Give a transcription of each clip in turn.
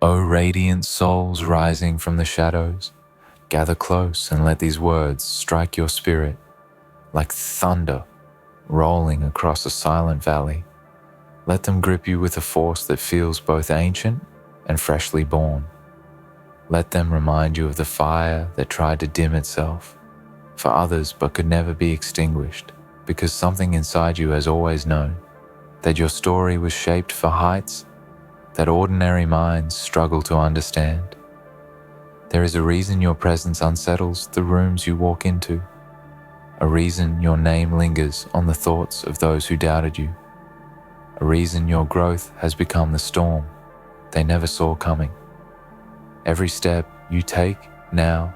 O radiant souls rising from the shadows, gather close and let these words strike your spirit like thunder rolling across a silent valley. Let them grip you with a force that feels both ancient and freshly born. Let them remind you of the fire that tried to dim itself for others but could never be extinguished, because something inside you has always known that your story was shaped for heights that ordinary minds struggle to understand. There is a reason your presence unsettles the rooms you walk into, a reason your name lingers on the thoughts of those who doubted you, a reason your growth has become the storm they never saw coming. Every step you take now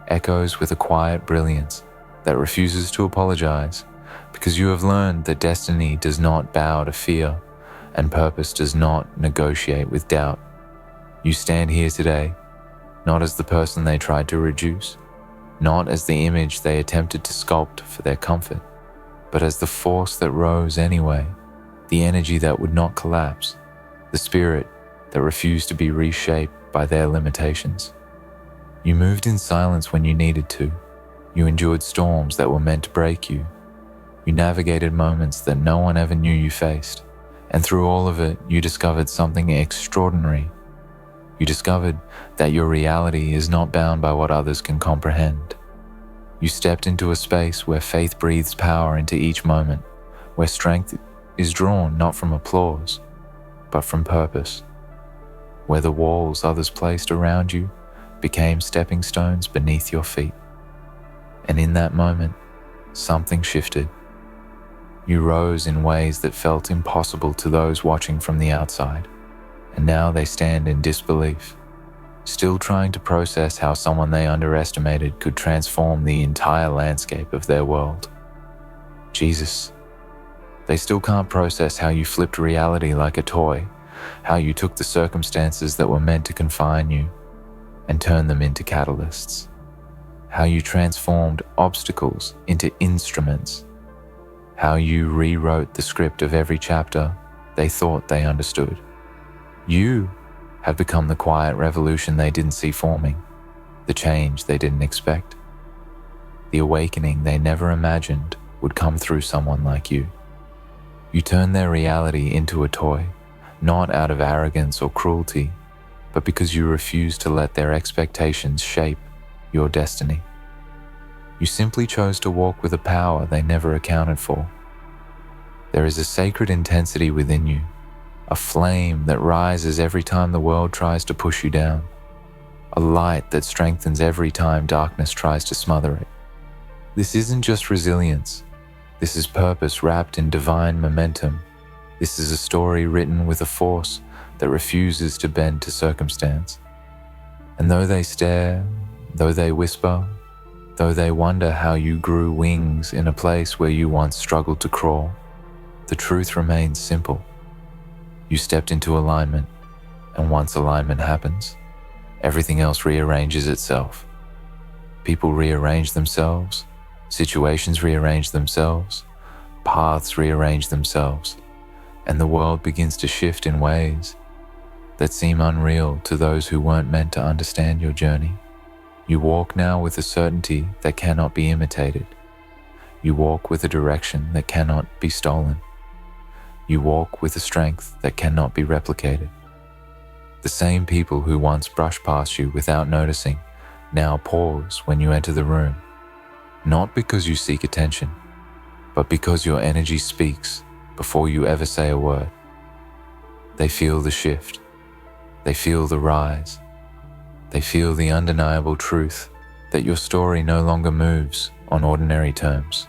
echoes with a quiet brilliance that refuses to apologize, because you have learned that destiny does not bow to fear and purpose does not negotiate with doubt. You stand here today, not as the person they tried to reduce, not as the image they attempted to sculpt for their comfort, but as the force that rose anyway, the energy that would not collapse, the spirit that refused to be reshaped by their limitations. You moved in silence when you needed to. You endured storms that were meant to break you. You navigated moments that no one ever knew you faced. And through all of it, you discovered something extraordinary. You discovered that your reality is not bound by what others can comprehend. You stepped into a space where faith breathes power into each moment, where strength is drawn not from applause, but from purpose, where the walls others placed around you became stepping stones beneath your feet. And in that moment, something shifted. You rose in ways that felt impossible to those watching from the outside, and now they stand in disbelief, still trying to process how someone they underestimated could transform the entire landscape of their world. Jesus. They still can't process how you flipped reality like a toy, how you took the circumstances that were meant to confine you and turned them into catalysts, how you transformed obstacles into instruments, how you rewrote the script of every chapter they thought they understood. You have become the quiet revolution they didn't see forming, the change they didn't expect, the awakening they never imagined would come through someone like you. You turned their reality into a toy, not out of arrogance or cruelty, but because you refused to let their expectations shape your destiny. You simply chose to walk with a power they never accounted for. There is a sacred intensity within you, a flame that rises every time the world tries to push you down, a light that strengthens every time darkness tries to smother it. This isn't just resilience. This is purpose wrapped in divine momentum. This is a story written with a force that refuses to bend to circumstance. And though they stare, though they whisper, though they wonder how you grew wings in a place where you once struggled to crawl, the truth remains simple. You stepped into alignment, and once alignment happens, everything else rearranges itself. People rearrange themselves, situations rearrange themselves, paths rearrange themselves, and the world begins to shift in ways that seem unreal to those who weren't meant to understand your journey. You walk now with a certainty that cannot be imitated. You walk with a direction that cannot be stolen. You walk with a strength that cannot be replicated. The same people who once brushed past you without noticing now pause when you enter the room, not because you seek attention, but because your energy speaks before you ever say a word. They feel the shift. They feel the rise. They feel the undeniable truth that your story no longer moves on ordinary terms.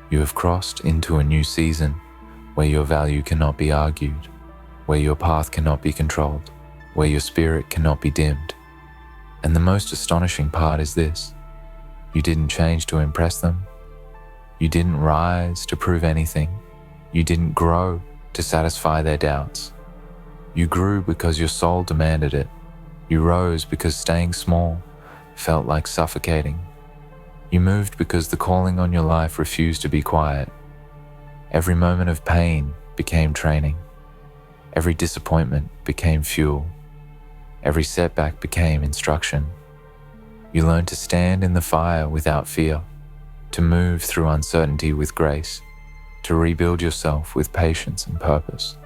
You have crossed into a new season where your value cannot be argued, where your path cannot be controlled, where your spirit cannot be dimmed. And the most astonishing part is this: you didn't change to impress them. You didn't rise to prove anything. You didn't grow to satisfy their doubts. You grew because your soul demanded it. You rose because staying small felt like suffocating. You moved because the calling on your life refused to be quiet. Every moment of pain became training. Every disappointment became fuel. Every setback became instruction. You learned to stand in the fire without fear, to move through uncertainty with grace, to rebuild yourself with patience and purpose.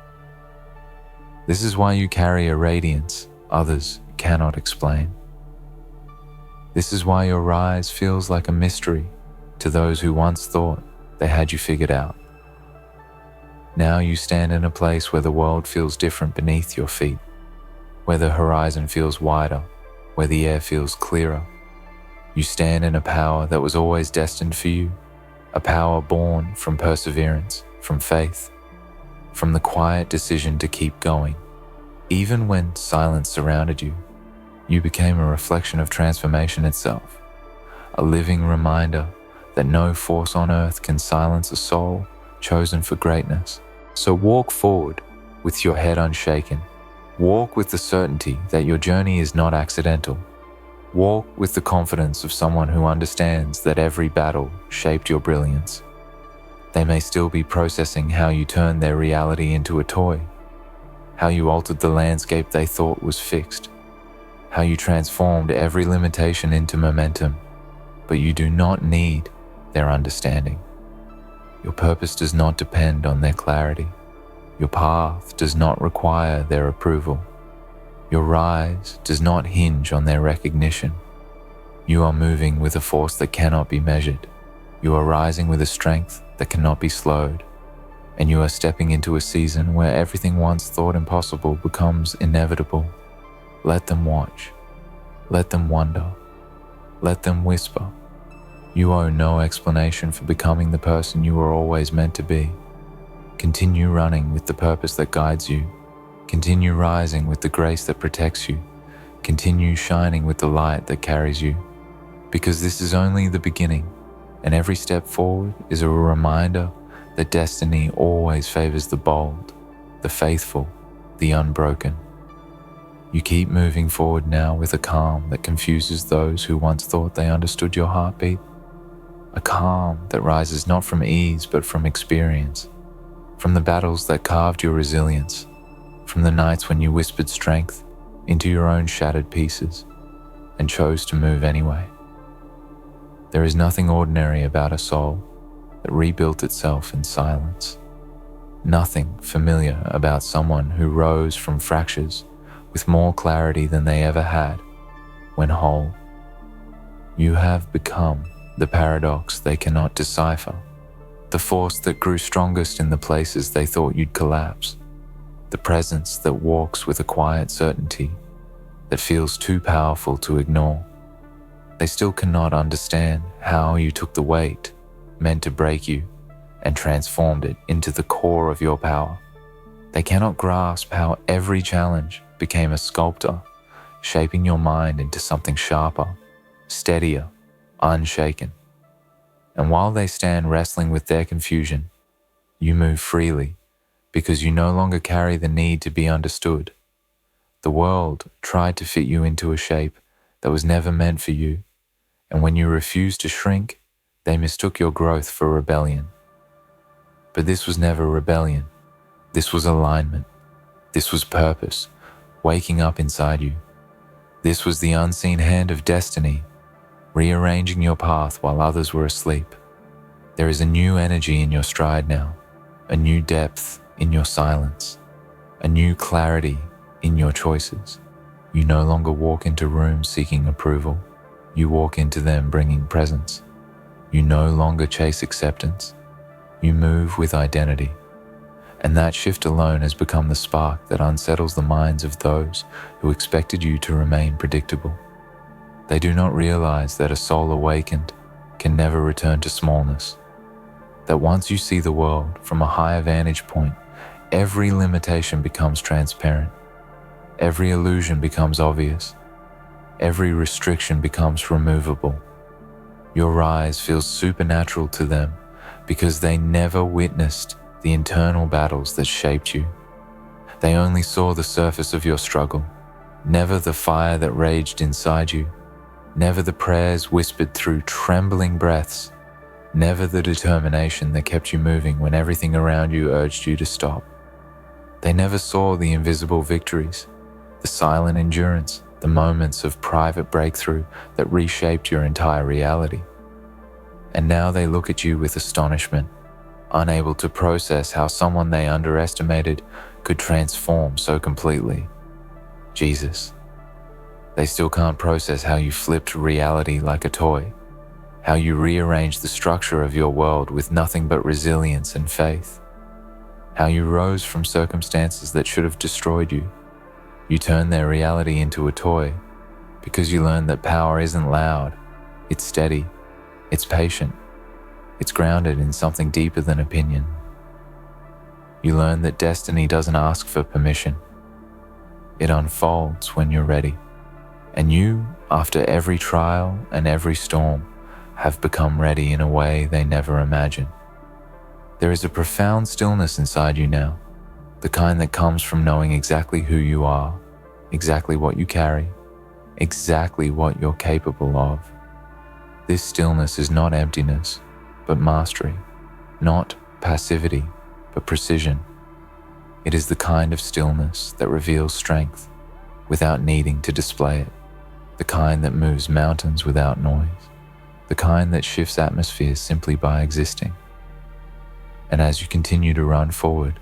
This is why you carry a radiance others cannot explain. This is why your rise feels like a mystery to those who once thought they had you figured out. Now you stand in a place where the world feels different beneath your feet, where the horizon feels wider, where the air feels clearer. You stand in a power that was always destined for you, a power born from perseverance, from faith, from the quiet decision to keep going. Even when silence surrounded you, you became a reflection of transformation itself, a living reminder that no force on earth can silence a soul chosen for greatness. So walk forward with your head unshaken. Walk with the certainty that your journey is not accidental. Walk with the confidence of someone who understands that every battle shaped your brilliance. They may still be processing how you turned their reality into a toy, how you altered the landscape they thought was fixed, how you transformed every limitation into momentum, but you do not need their understanding. Your purpose does not depend on their clarity. Your path does not require their approval. Your rise does not hinge on their recognition. You are moving with a force that cannot be measured. You are rising with a strength that cannot be slowed. And you are stepping into a season where everything once thought impossible becomes inevitable. Let them watch. Let them wonder. Let them whisper. You owe no explanation for becoming the person you were always meant to be. Continue running with the purpose that guides you. Continue rising with the grace that protects you. Continue shining with the light that carries you. Because this is only the beginning, and every step forward is a reminder that destiny always favors the bold, the faithful, the unbroken. You keep moving forward now with a calm that confuses those who once thought they understood your heartbeat. A calm that rises not from ease but from experience, from the battles that carved your resilience, from the nights when you whispered strength into your own shattered pieces and chose to move anyway. There is nothing ordinary about a soul that rebuilt itself in silence. Nothing familiar about someone who rose from fractures with more clarity than they ever had when whole. You have become the paradox they cannot decipher, the force that grew strongest in the places they thought you'd collapse, the presence that walks with a quiet certainty that feels too powerful to ignore. They still cannot understand how you took the weight meant to break you and transformed it into the core of your power. They cannot grasp how every challenge became a sculptor, shaping your mind into something sharper, steadier, unshaken. And while they stand wrestling with their confusion, you move freely because you no longer carry the need to be understood. The world tried to fit you into a shape that was never meant for you, and when you refused to shrink, they mistook your growth for rebellion. But this was never rebellion. This was alignment. This was purpose, waking up inside you. This was the unseen hand of destiny, rearranging your path while others were asleep. There is a new energy in your stride now, a new depth in your silence, a new clarity in your choices. You no longer walk into rooms seeking approval. You walk into them bringing presence. You no longer chase acceptance. You move with identity. And that shift alone has become the spark that unsettles the minds of those who expected you to remain predictable. They do not realize that a soul awakened can never return to smallness. That once you see the world from a higher vantage point, every limitation becomes transparent. Every illusion becomes obvious. Every restriction becomes removable. Your rise feels supernatural to them because they never witnessed the internal battles that shaped you. They only saw the surface of your struggle, never the fire that raged inside you, never the prayers whispered through trembling breaths, never the determination that kept you moving when everything around you urged you to stop. They never saw the invisible victories, the silent endurance, the moments of private breakthrough that reshaped your entire reality. And now they look at you with astonishment, unable to process how someone they underestimated could transform so completely. Jesus. They still can't process how you flipped reality like a toy, how you rearranged the structure of your world with nothing but resilience and faith, how you rose from circumstances that should have destroyed you. You turned their reality into a toy because you learned that power isn't loud, it's steady, it's patient, it's grounded in something deeper than opinion. You learned that destiny doesn't ask for permission. It unfolds when you're ready. And you, after every trial and every storm, have become ready in a way they never imagined. There is a profound stillness inside you now, the kind that comes from knowing exactly who you are, exactly what you carry, exactly what you're capable of. This stillness is not emptiness, but mastery, not passivity, but precision. It is the kind of stillness that reveals strength without needing to display it, the kind that moves mountains without noise, the kind that shifts atmospheres simply by existing. And as you continue to run forward,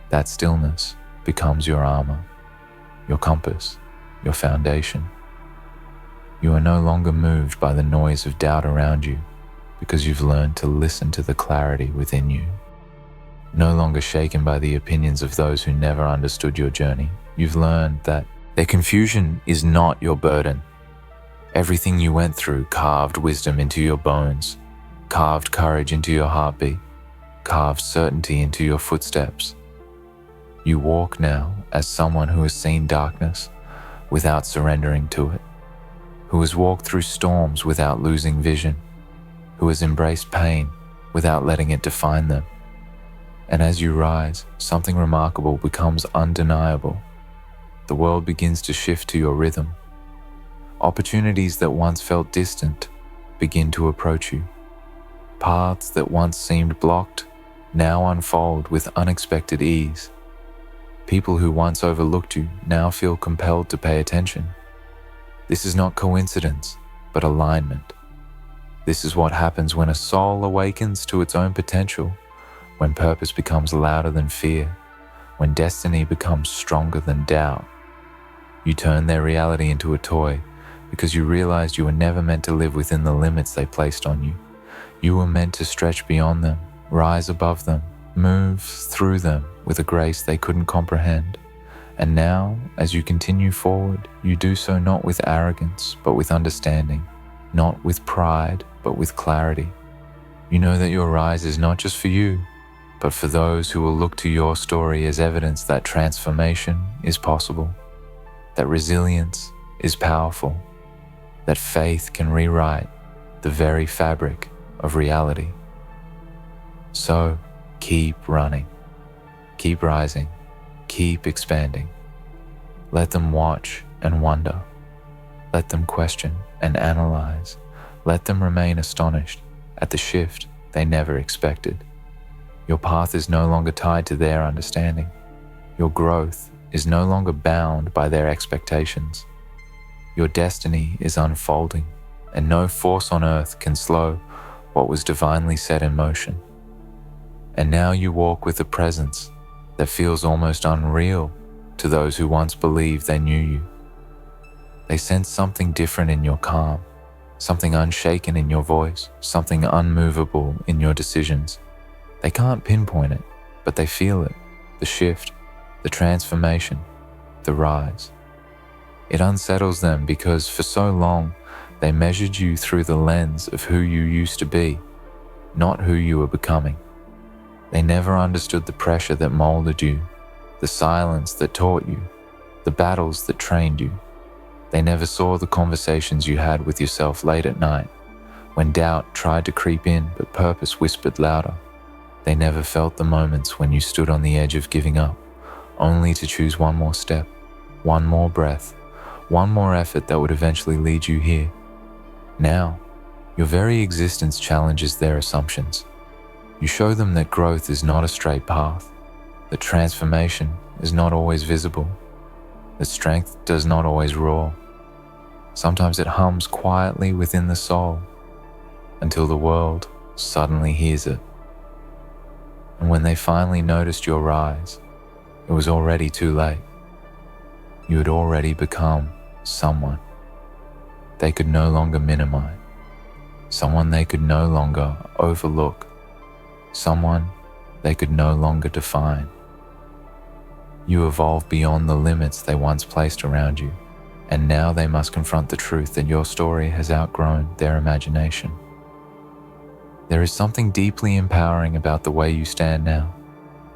that stillness becomes your armor, your compass, your foundation. You are no longer moved by the noise of doubt around you because you've learned to listen to the clarity within you. No longer shaken by the opinions of those who never understood your journey, you've learned that their confusion is not your burden. Everything you went through carved wisdom into your bones, carved courage into your heartbeat, carved certainty into your footsteps. You walk now as someone who has seen darkness without surrendering to it, who has walked through storms without losing vision, who has embraced pain without letting it define them. And as you rise, something remarkable becomes undeniable. The world begins to shift to your rhythm. Opportunities that once felt distant begin to approach you. Paths that once seemed blocked now unfold with unexpected ease. People who once overlooked you now feel compelled to pay attention. This is not coincidence, but alignment. This is what happens when a soul awakens to its own potential, when purpose becomes louder than fear, when destiny becomes stronger than doubt. You turn their reality into a toy because you realized you were never meant to live within the limits they placed on you. You were meant to stretch beyond them, rise above them, move through them with a grace they couldn't comprehend. And now, as you continue forward, you do so not with arrogance, but with understanding, not with pride, but with clarity. You know that your rise is not just for you, but for those who will look to your story as evidence that transformation is possible, that resilience is powerful, that faith can rewrite the very fabric of reality. So, keep running, keep rising, keep expanding. Let them watch and wonder. Let them question and analyze. Let them remain astonished at the shift they never expected. Your path is no longer tied to their understanding. Your growth is no longer bound by their expectations. Your destiny is unfolding, and no force on earth can slow what was divinely set in motion. And now you walk with a presence that feels almost unreal to those who once believed they knew you. They sense something different in your calm, something unshaken in your voice, something unmovable in your decisions. They can't pinpoint it, but they feel it, the shift, the transformation, the rise. It unsettles them because for so long they measured you through the lens of who you used to be, not who you were becoming. They never understood the pressure that molded you, the silence that taught you, the battles that trained you. They never saw the conversations you had with yourself late at night, when doubt tried to creep in but purpose whispered louder. They never felt the moments when you stood on the edge of giving up, only to choose one more step, one more breath, one more effort that would eventually lead you here. Now, your very existence challenges their assumptions. You show them that growth is not a straight path, that transformation is not always visible, that strength does not always roar. Sometimes it hums quietly within the soul until the world suddenly hears it. And when they finally noticed your rise, it was already too late. You had already become someone they could no longer minimize, someone they could no longer overlook, someone they could no longer define. You evolved beyond the limits they once placed around you, and now they must confront the truth that your story has outgrown their imagination. There is something deeply empowering about the way you stand now,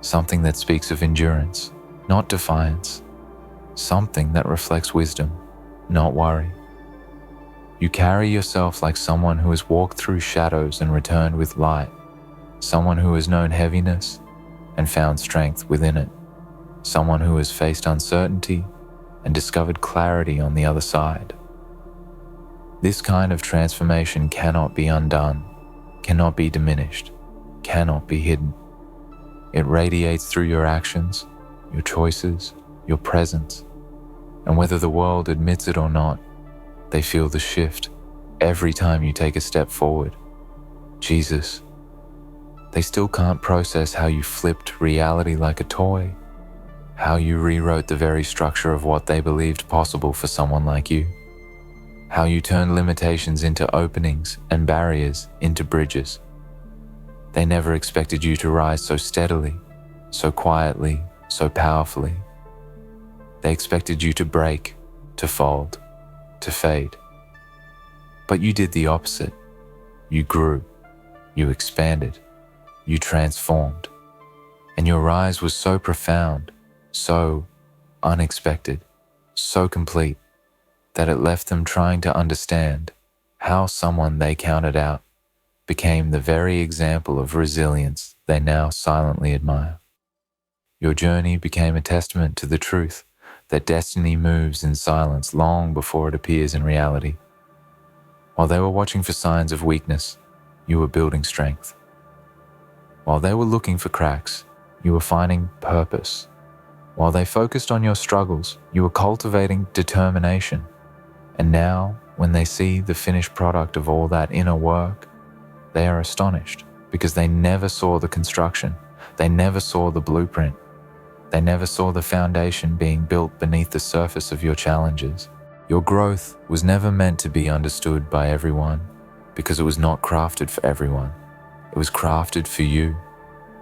something that speaks of endurance, not defiance, something that reflects wisdom, not worry. You carry yourself like someone who has walked through shadows and returned with light, someone who has known heaviness and found strength within it, someone who has faced uncertainty and discovered clarity on the other side. This kind of transformation cannot be undone, cannot be diminished, cannot be hidden. It radiates through your actions, your choices, your presence, and whether the world admits it or not, they feel the shift every time you take a step forward. Jesus, they still can't process how you flipped reality like a toy, how you rewrote the very structure of what they believed possible for someone like you, how you turned limitations into openings and barriers into bridges. They never expected you to rise so steadily, so quietly, so powerfully. They expected you to break, to fold, to fade. But you did the opposite. You grew, you expanded, you transformed. And your rise was so profound, so unexpected, so complete, that it left them trying to understand how someone they counted out became the very example of resilience they now silently admire. Your journey became a testament to the truth that destiny moves in silence long before it appears in reality. While they were watching for signs of weakness, you were building strength. While they were looking for cracks, you were finding purpose. While they focused on your struggles, you were cultivating determination. And now, when they see the finished product of all that inner work, they are astonished because they never saw the construction. They never saw the blueprint. They never saw the foundation being built beneath the surface of your challenges. Your growth was never meant to be understood by everyone because it was not crafted for everyone. It was crafted for you,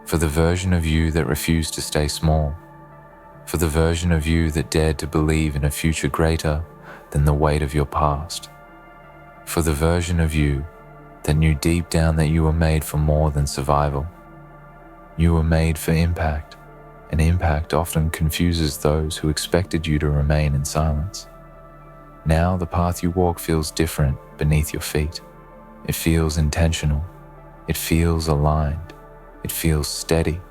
for the version of you that refused to stay small, for the version of you that dared to believe in a future greater than the weight of your past, for the version of you that knew deep down that you were made for more than survival. You were made for impact, and impact often confuses those who expected you to remain in silence. Now the path you walk feels different beneath your feet. It feels intentional. It feels aligned. It feels steady.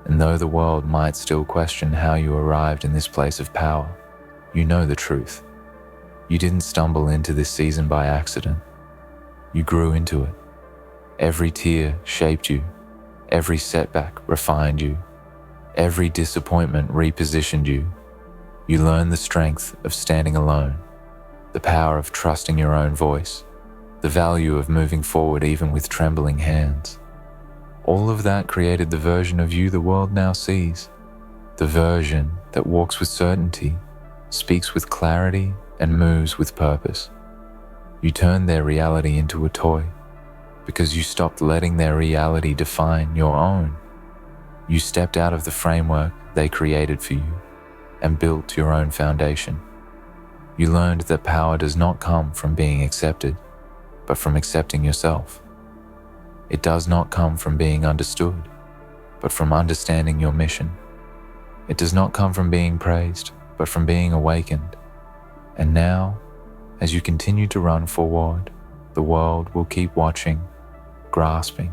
And though the world might still question how you arrived in this place of power, you know the truth. You didn't stumble into this season by accident. You grew into it. Every tear shaped you. Every setback refined you. Every disappointment repositioned you. You learned the strength of standing alone, the power of trusting your own voice, the value of moving forward even with trembling hands. All of that created the version of you the world now sees, the version that walks with certainty, speaks with clarity, and moves with purpose. You turned their reality into a toy because you stopped letting their reality define your own. You stepped out of the framework they created for you and built your own foundation. You learned that power does not come from being accepted, but from accepting yourself. It does not come from being understood, but from understanding your mission. It does not come from being praised, but from being awakened. And now, as you continue to run forward, the world will keep watching, grasping,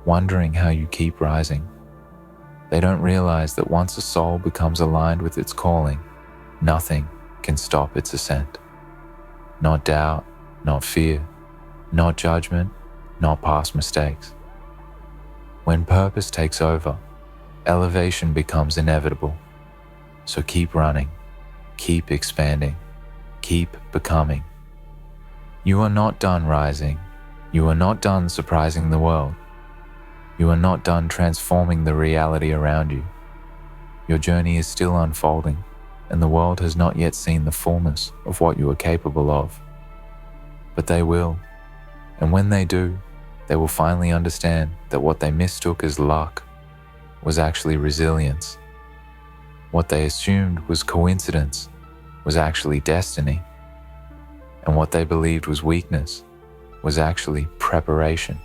wondering how you keep rising. They don't realize that once a soul becomes aligned with its calling, nothing can stop its ascent. Not doubt, not fear, not judgment, not past mistakes. When purpose takes over, elevation becomes inevitable. So keep running, Keep expanding. Keep becoming. You are not done rising. You are not done surprising the world. You are not done transforming the reality around you. Your journey is still unfolding, and the world has not yet seen the fullness of what you are capable of. But they will, and when they do, they will finally understand that what they mistook as luck was actually resilience. What they assumed was coincidence was actually destiny. And what they believed was weakness was actually preparation.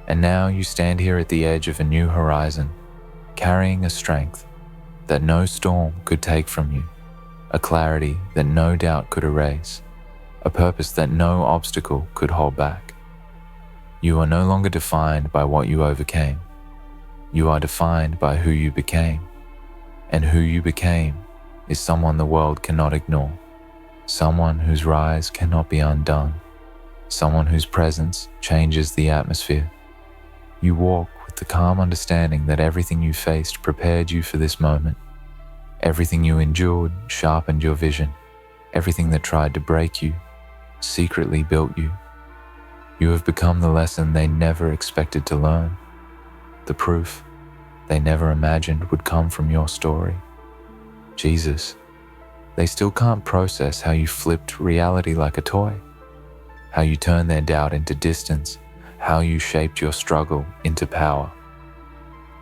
And now you stand here at the edge of a new horizon, carrying a strength that no storm could take from you, a clarity that no doubt could erase, a purpose that no obstacle could hold back. You are no longer defined by what you overcame. You are defined by who you became. And who you became is someone the world cannot ignore, someone whose rise cannot be undone, someone whose presence changes the atmosphere. You walk with the calm understanding that everything you faced prepared you for this moment. Everything you endured sharpened your vision. Everything that tried to break you secretly built you. You have become the lesson they never expected to learn, the proof they never imagined would come from your story. Jesus, they still can't process how you flipped reality like a toy, how you turned their doubt into distance, how you shaped your struggle into power.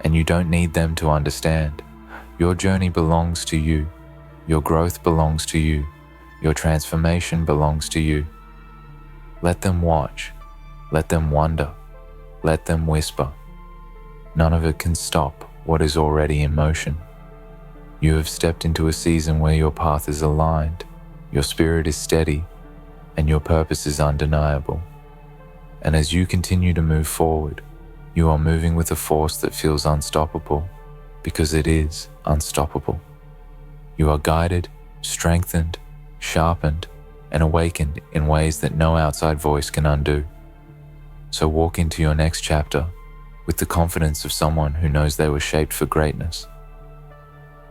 And you don't need them to understand. Your journey belongs to you. Your growth belongs to you. Your transformation belongs to you. Let them watch. Let them wonder. Let them whisper. None of it can stop what is already in motion. You have stepped into a season where your path is aligned, your spirit is steady, and your purpose is undeniable. And as you continue to move forward, you are moving with a force that feels unstoppable, because it is unstoppable. You are guided, strengthened, sharpened, and awakened in ways that no outside voice can undo. So walk into your next chapter with the confidence of someone who knows they were shaped for greatness.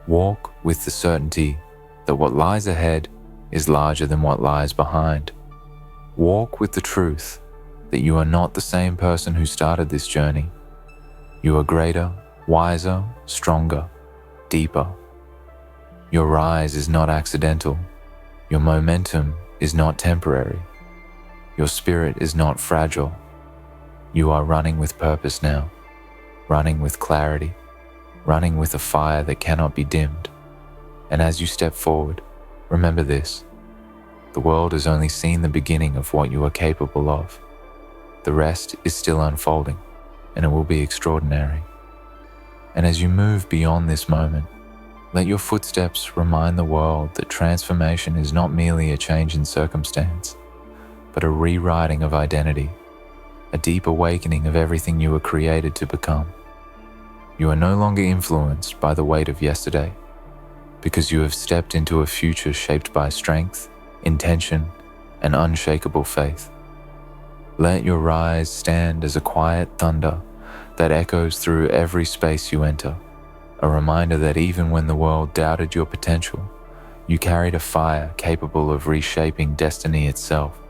Walk with the certainty that what lies ahead is larger than what lies behind. Walk with the truth that you are not the same person who started this journey. You are greater, wiser, stronger, deeper. Your rise is not accidental. Your momentum is not temporary. Your spirit is not fragile. You are running with purpose now, running with clarity, running with a fire that cannot be dimmed. And as you step forward, remember this: the world has only seen the beginning of what you are capable of. The rest is still unfolding, and it will be extraordinary. And as you move beyond this moment, let your footsteps remind the world that transformation is not merely a change in circumstance, but a rewriting of identity, a deep awakening of everything you were created to become. You are no longer influenced by the weight of yesterday, because you have stepped into a future shaped by strength, intention, and unshakable faith. Let your rise stand as a quiet thunder that echoes through every space you enter, a reminder that even when the world doubted your potential, you carried a fire capable of reshaping destiny itself.